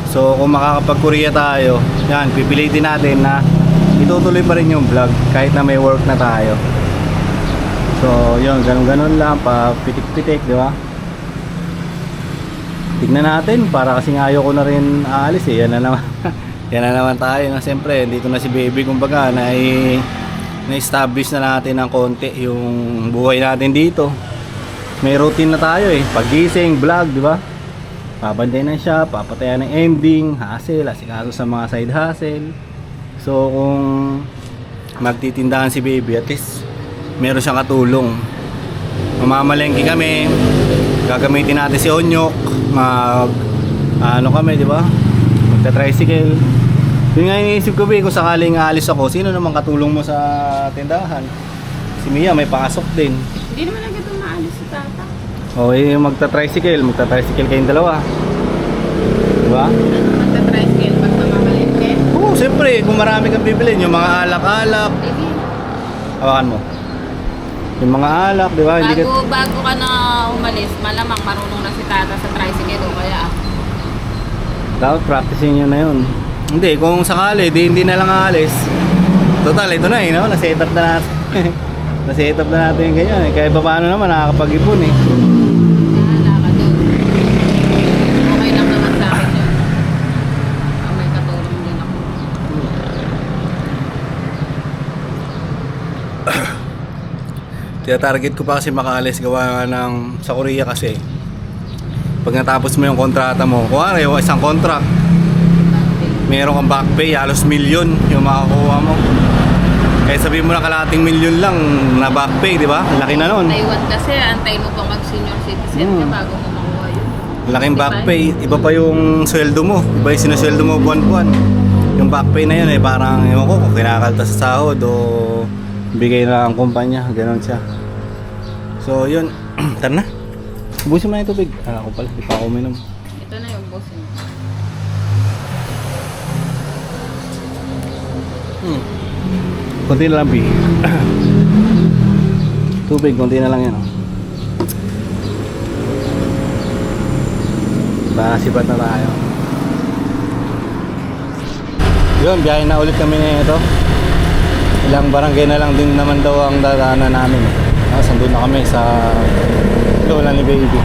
A: So kung makakapag-Korea tayo, yan, pipilitin natin na itutuloy pa rin yung vlog kahit na may work na tayo. So yun, ganun-ganun lang, pa pitik-pitik, di ba? Tignan natin, para kasing ayaw ko na rin aalis eh. Yan na naman. Yan na naman tayo. No? Siyempre, dito na si baby, kumbaga, na-establish na natin ng konti yung buhay natin dito. May routine na tayo eh. Pagising, vlog, di ba? Pabanday na siya, papatayan ng ending, hustle, asikaso sa mga side hustle. So kung magtitindahan si baby, at least meron siyang katulong. Mamamalengke kami, gagamitin natin si Onyok, ano kami, di ba? Magta-tricycle. Yun nga iniisip ko, kung sakaling aalis ako, sino naman katulong mo sa tindahan? Si Mia may pasok din.
C: Hindi naman agad umaalis si tata.
A: O magta-tricycle kayong dalawa. Diba?
C: Magta-tricycle pag mamamalengke.
A: Oo, siyempre, kung marami kang bibilin, yung mga alak-alak,
C: Sige.
A: hawakan mo. Yung mga alak, di ba?
C: Bago ka na umalis, malamang marunong na si tata sa tricycle o kaya
A: Dapat practicing nyo na yun. Hindi, kung sakali, hindi na lang aalis. Total, ito na no? Na-set up na natin. Na-set up na natin yung ganyan eh. Kaya paano naman, nakakapag-ipon eh.
C: wala ka doon. Okay lang naman sa akin yun. May katulong din ako.
A: Tinatarget ko pa kasi makaalis gawa ng sa Korea kasi. Pag natapos mo yung kontrata mo, kuwari isang contract, meron kang back pay, halos milyon yung makakuha mo. Kaya sabihin mo na kalahating milyon lang na back pay, di ba? Laki na nun.
C: Taiwan kasi, antayin mo pang mag-senior citizen ka bago mo makuha yun.
A: Laking
C: Diba?
A: back pay, iba pa yung sweldo mo. Iba yung sinasweldo mo buwan-buwan. Yung back pay na yun eh, parang ewan ko kung kinakalta sa sahod o bigay na ang kumpanya, gano'n siya. So yun, tara na. Ubusin mo na yung tubig. Ako pala, di pa ako uminom.
C: Ito na yung boss mo.
A: Konti na lang, B. Tubig, konti na lang yan. Oh. Sipat na tayo. Yun, biyahe na ulit kami na ito. Ilang barangay na lang din naman daw ang dadaanan namin. Sandun na kami sa lola ni baby.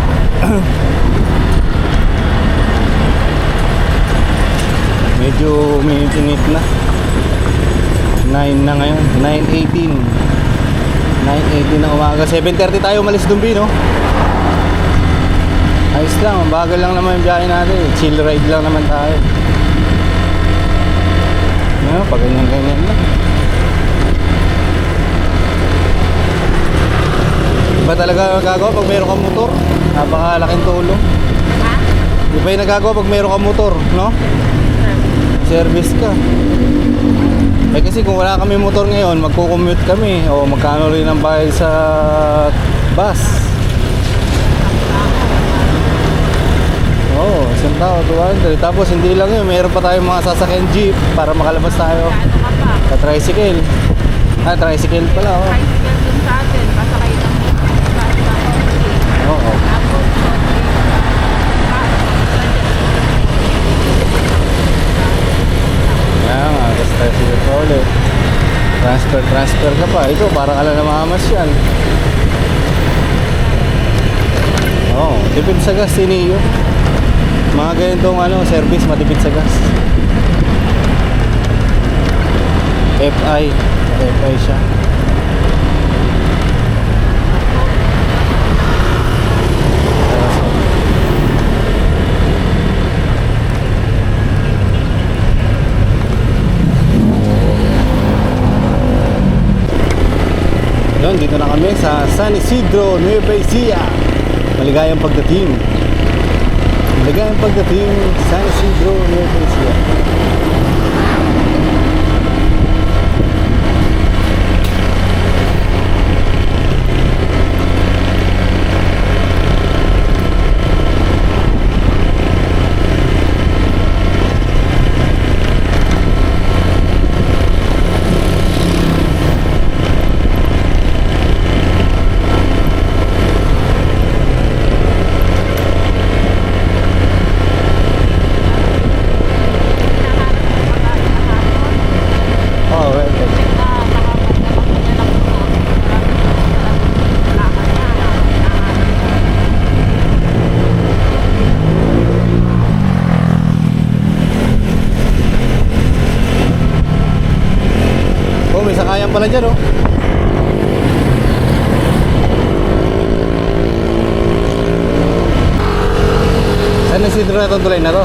A: Medyo uminit-init na. 9 na ngayon, 9:18 na umaga. 7:30 tayo umalis doon, no? Ayos lang, mabagal lang naman yung biyahe natin. Chill ride lang naman tayo. Pag ganyan lang. Iba talaga nagagawa pag mayroon kang motor. Napakalaking tulong.
C: Ha?
A: Iba yung nagagawa pag mayroon kang motor, no? Service ka. Eh kasi kung wala kami motor ngayon, magko-commute kami o magkano rin ang bayad sa bus. Oo, isang tao, 200. Tapos hindi lang yun, mayroon pa tayong mga sasakyan jeep para makalabas tayo.
C: Ano ka pa?
A: Sa tricycle. Tricycle pala, oh.
C: Tricycle dun sa atin, pasakay ng
A: Oo. Kaya nga, tapos tricycle pa ulit. Transfer ka pa. Ito, parang ala na mamamasyan. Oo, tipid sa gas, siniyo. Mga ganitong service, matipid sa gas. FI. FI siya. Yun, dito na kami sa San Isidro, Nueva Ecija. Maligayang pagdating. Maligayang pagdating San Isidro, Nueva Ecija.
D: pala dyan, oh. Saan yung sitro na itong tulay na to?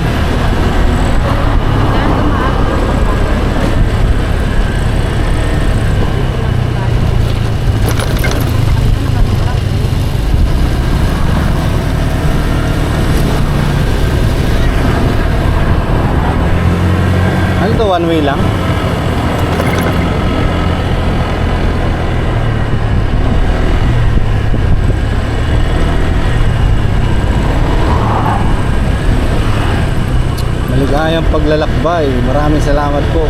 D: Ano to, one way lang? Maligayang paglalakbay. Maraming salamat po.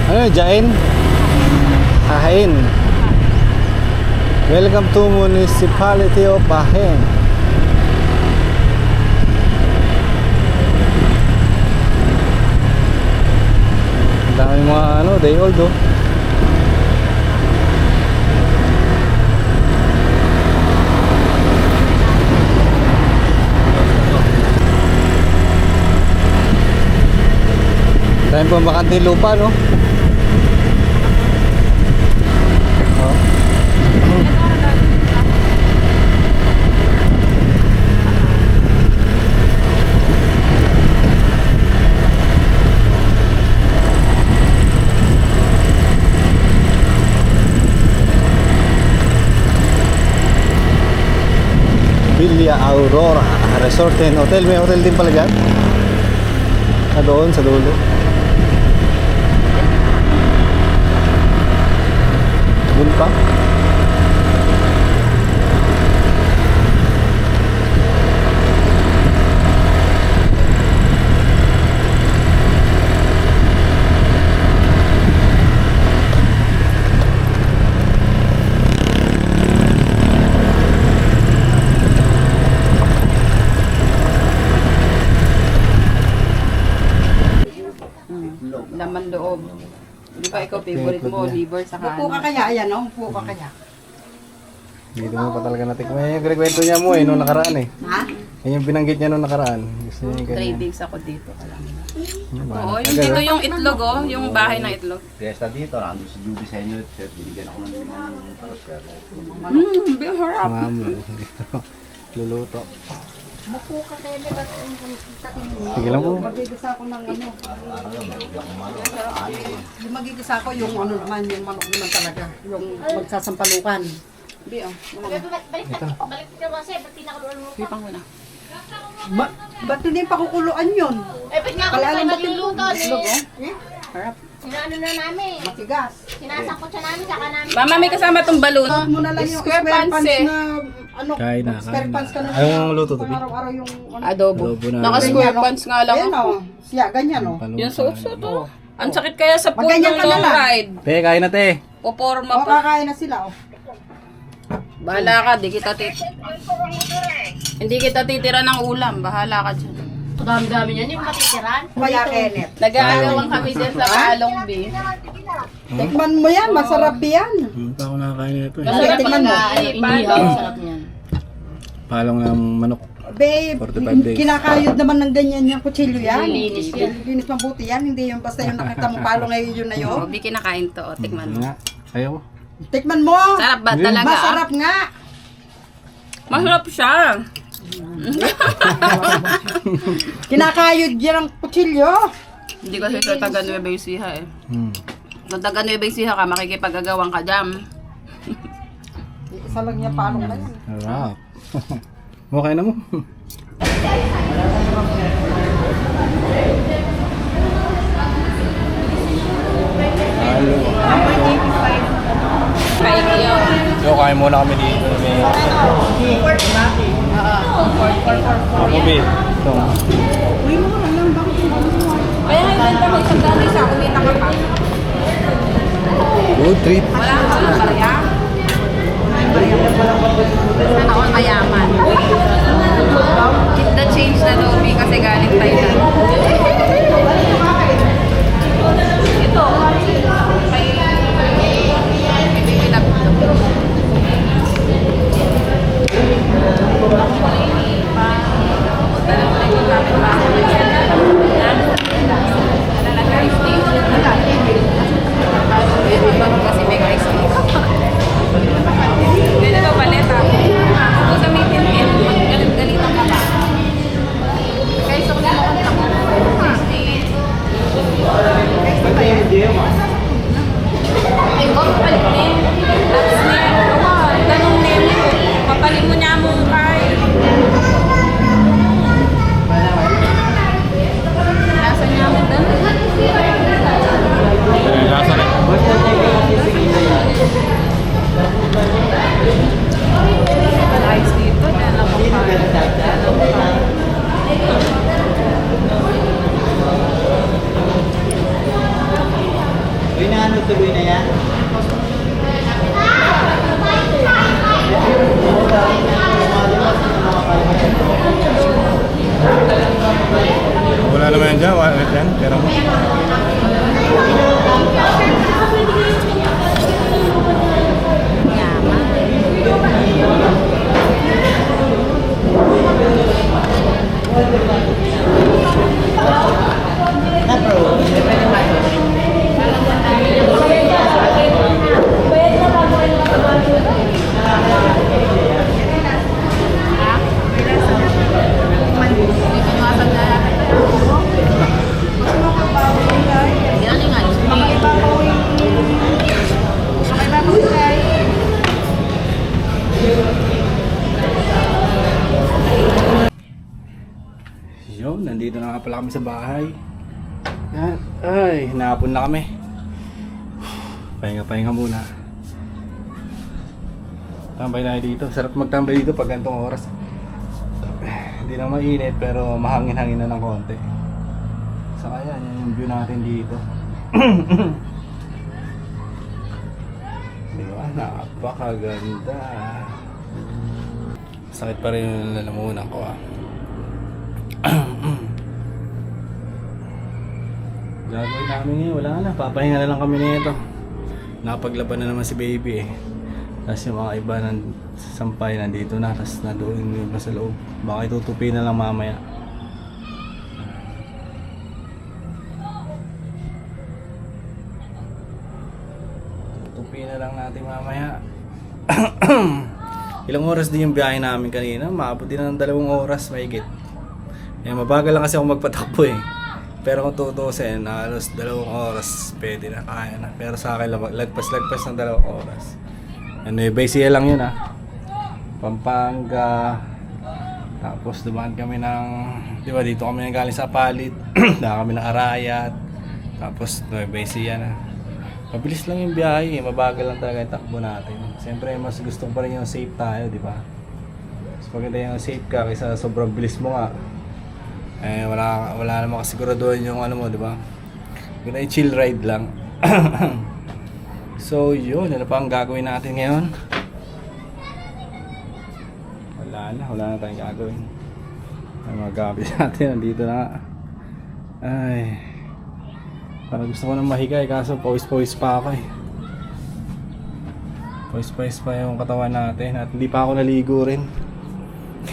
D: Ano yun, Jain? Hahain. Welcome to Municipality of Bahen. Ang dami mga ano, day old, oh. Dahil po bakante lupa, no? Oh. Villa Aurora Resort and Hotel. May hotel din pala dyan. Doon sa dulo. Doon pa.
C: Laman loob. Di ba ikaw favorite mo, liver sa
B: Upo ka kaya, ayan o, upo ka kaya.
D: Dito mo pa talaga natikman. Yung kwento niya mo nung nakaraan eh.
B: Ha?
D: Yan yung binanggit niya nung nakaraan. Gusto niya yung
C: 3
D: ganyan.
C: days ako dito. Alam mo.
D: Ano ba?
C: Oo, yung dito yung itlog oh, yung bahay ng itlog.
A: Fiesta dito, nandun si Judy sa inyo, chef, binigyan ako ng limang parasya.
C: Biharap.
D: Mamo. Luluto. Sige lang po.
B: Magigisa ako ng ano. Yung magigisa ko yung ano naman, yung manok naman talaga. Yung magsasampalukan.
C: Bi oh.
E: Balik ka kasi, ba't pinakuluan mo?
C: Bipang mo na.
B: Ba't hindi pa kukuluan yun?
E: Eh, ba't nga ako
B: Kailangan
E: naman
B: ba't yung
E: nagluluto
C: Itlog
E: eh?
C: oh. Harap.
E: Sinano na namin.
B: Matigas.
E: Sinasangkot siya namin, saka namin.
C: Mama, may kasama tong balloon.
B: Huwag mo na lang yung
C: Square pants eh.
B: na ano,
D: Kain na,
B: square
D: kain
B: pants ka
D: na.
B: na.
D: Ayaw mong luto to, Bi?
B: Araw-araw yung ano.
C: Adobo.
D: Adobo na.
C: Naka-square
B: Ganyan,
C: pants nga lang
B: Ayan
C: ako.
B: o. Siya, ganyan o.
C: Yung suot-suot oh. Ang sakit kaya sa puno
B: Magganyan
C: ng
B: ka na
C: long
B: lang.
C: ride.
D: Te, kain na te.
C: Poporma
B: O,
C: pa.
B: kakain na sila o.
C: Bahala ka, di kita hindi kita titira ng ulam. Bahala ka dyan.
E: Dami-dami niyan yung matitiran.
B: Kaya Kenneth.
C: Nag-aagawang kami dyan sa Kalong B.
B: Tikman mo yan, masarap yan.
D: Hindi pa ako nakakain nito eh.
C: Masarap
B: Tingnan mo.
E: Inihaw, sarap niyan.
D: Palong ng manok.
B: Babe,
D: 45 days.
B: kinakayod naman ng ganyan yung kutsilyo yan.
E: Linis yan.
B: Linis mabuti yan, hindi yung basta yung nakita mo palo ngayon yun na yun.
C: Oh, Bi, kinakain to. O, tikman mo.
D: Nga. Ayaw ko.
B: Tikman mo!
C: Sarap ba talaga?
B: Masarap nga!
C: Masarap siya.
B: Kinakayod yan ang kutsilyo.
C: Hindi kasi sa taga Nueva Ecija eh. Kung taga Nueva Ecija ka, makikipag-agawang ka dyan.
B: Isa lang niya palong na yan.
D: Harap. Okay na mo. Halo.
C: Kain yun.
D: So, kain muna kami dito. May... Ako, Bi. Ito.
C: Kaya nga ibenta mo isang dami sa kumita ka pa.
D: Good trip.
C: Wala ka sa barya. Sana all mayaman. Keep the change na daw, Bi, kasi galing Thailand. Ito. Kay Baby Love. Ako ay pa. Dala ko na yung kapit bahay. Ay, wag papalit na yun. Tapos na yun. Ganong neme mo. Papalit mo niya mo kay. Nasa niya mo doon.
D: Lasa na.
C: Ayos dito. Dahil lang mo
F: Uy, na ano, tuloy na yan?
D: Wala naman yan dyan. Wala yan. Pero mo.
F: Na bro, depende ba?
C: Yan yung ayos.
A: Yun, nandito na nga pala kami sa bahay. Yan. Ay, hinapon na kami. Pahinga-pahinga muna. Tambay na dito. Sarap magtambay dito pag gantong oras. Hindi na mainit pero mahangin-hangin na ng konti. Saka yan yung view natin dito. Di ba? Napakaganda. Sakit pa rin yung lalamunan ko ah. Gagawin namin ngayon, wala na, papahinga na lang kami nito. Napaglaban na naman si baby eh. Tapos yung mga iba ng sampay nandito na, tapos nandoon yung iba sa loob. Baka itutupi na lang mamaya. Tutupi na lang natin mamaya. Ilang oras din yung biyahe namin kanina, maabot din ng 2 oras mahigit. Eh, mabagal lang kasi ako magpatakbo eh. Pero kung tutusin, halos 2 oras pwede na, kaya na. Pero sa akin, lagpas-lagpas ng 2 oras. Ano eh, basic lang yun ah. Pampanga. Tapos dumaan kami ng, di ba dito kami nanggaling sa Palit. Daan kami ng Arayat. Tapos Nueva Ecija na. Mabilis lang yung biyahe eh. Mabagal lang talaga yung takbo natin. Siyempre, mas gusto ko pa rin yung safe tayo, di ba? Mas maganda yung safe ka kaysa sobrang bilis mo nga. Eh, wala namang kasiguraduhan yung ano mo, di ba? Yun ay chill ride lang. So, yun. Ano pa ang gagawin natin ngayon? Wala na tayong gagawin. Ang mga gamit natin, nandito na nga. Ay. Parang gusto ko nang mahiga eh, kaso pawis-pawis pa ako eh. Pawis-pawis pa yung katawan natin at hindi pa ako naligo rin.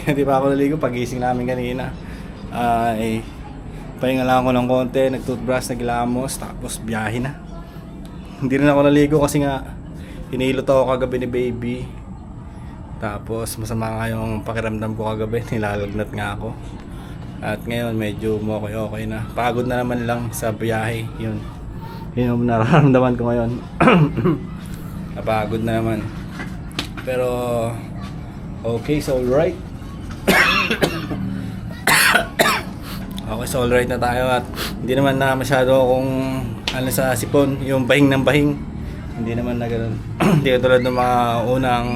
A: Hindi pa ako naligo pagising namin kanina. Pahinga lang ako ng konti, nag-toothbrush, naglamos, tapos biyahe na. Hindi rin ako naligo kasi nga hinilot ako kagabi ni baby. Tapos masama nga yung pakiramdam ko kagabi, nilalagnat nga ako. At ngayon medyo okay na. Pagod na naman lang sa biyahe, yun yung nararamdaman ko ngayon. Napagod na naman. Pero okay, so alright. Okay, so alright na tayo at hindi naman na masyado akong ano sa sipon, yung bahing ng bahing. Hindi naman na ganoon. Hindi tulad ng mga unang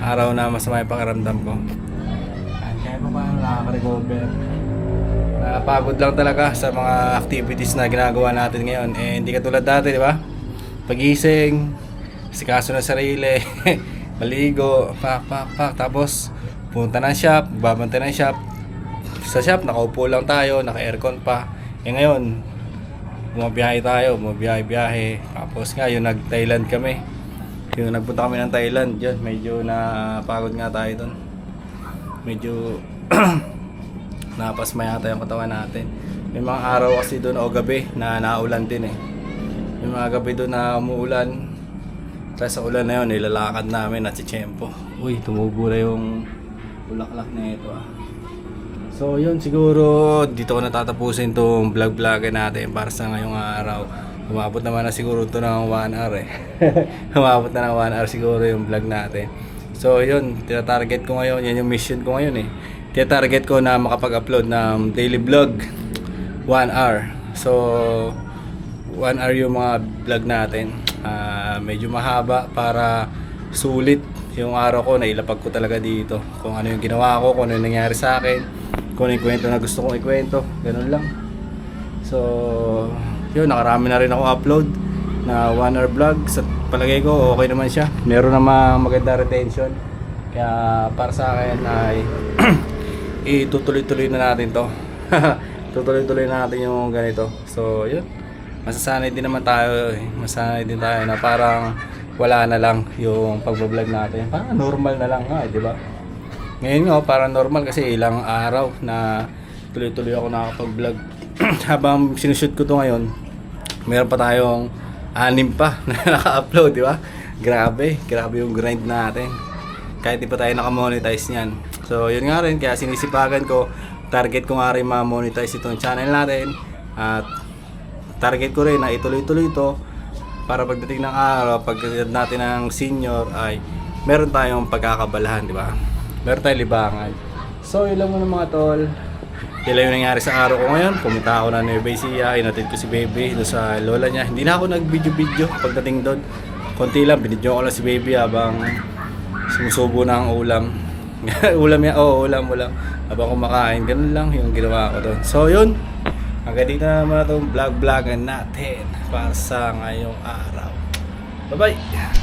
A: araw na masama yung pakiramdam ko. At kaya pa paano nakaka-recover. Napagod lang talaga sa mga activities na ginagawa natin ngayon. Eh, hindi katulad dati, di ba? Pagising, sikaso na sarili, maligo, pak, tapos punta ng shop, babantay ng shop. Sa shop, nakaupo lang tayo, naka-aircon pa. Eh ngayon, bumabiyahe tayo, bumabiyahe. Tapos nga, yung nag-Thailand kami. Yung nagpunta kami ng Thailand, yun, medyo napagod nga tayo dun. Medyo napasma yata yung katawan natin. May mga araw kasi doon o gabi na naulan din eh. May mga gabi doon na umuulan. Tapos sa ulan na yun, nilalakad namin at si Tiyempo. Uy, tumubo na yung bulaklak na ito ah. So yun, siguro dito ko natatapusin itong vlog-vlog natin para sa ngayong araw. Umabot naman na siguro ito ng 1 hour eh. Umabot na ng 1 hour siguro yung vlog natin. So yun, tinatarget ko ngayon, yan yung mission ko ngayon eh. Tinatarget ko na makapag-upload ng daily vlog 1 hour. So 1 hour yung mga vlog natin. Medyo mahaba para sulit yung araw ko, nailapag ko talaga dito. Kung ano yung ginawa ko, kung ano yung nangyari sa akin, kung ano yung kwento na gusto kong ikwento, ganun lang. So yun, nakarami na rin ako upload na 1 hour vlog. Sa palagay ko okay naman siya, meron namang maganda retention, kaya para sa akin ay itutuloy-tuloy na natin to. Tutuloy-tuloy na natin yung ganito. So yun, masasanay din naman tayo eh. Masanay din tayo na parang wala na lang yung pagbablog natin, parang normal na lang nga, di ba? Ngayon nga parang normal kasi ilang araw na tuloy-tuloy ako nakakapag-vlog. Habang sinushoot ko to ngayon, meron pa tayong 6 pa na naka-upload, di ba? Grabe yung grind natin. Kahit di pa tayo naka-monetize niyan. So yun nga rin, kaya sinisipagan ko, target ko nga rin ma-monetize itong channel natin. At target ko rin na ituloy-tuloy ito para pagdating ng araw, pagdating natin ng senior ay meron tayong pagkakabalahan, di ba? Meron tayong libangan. So yun lang muna mga tol. Yan lang yung nangyari sa araw ko ngayon. Pumunta ako na Nueva Ecija, inatid ko si baby doon sa lola niya. Hindi na ako nag-video pagdating doon. Konti lang, binidyo ko lang si baby habang sumusubo na ang ulam. Ulam yan, ulam. Habang kumakain, ganun lang yung ginawa ko doon. So yun, hanggang dito na naman itong vlog-vlogan natin para sa ngayong araw. Bye-bye!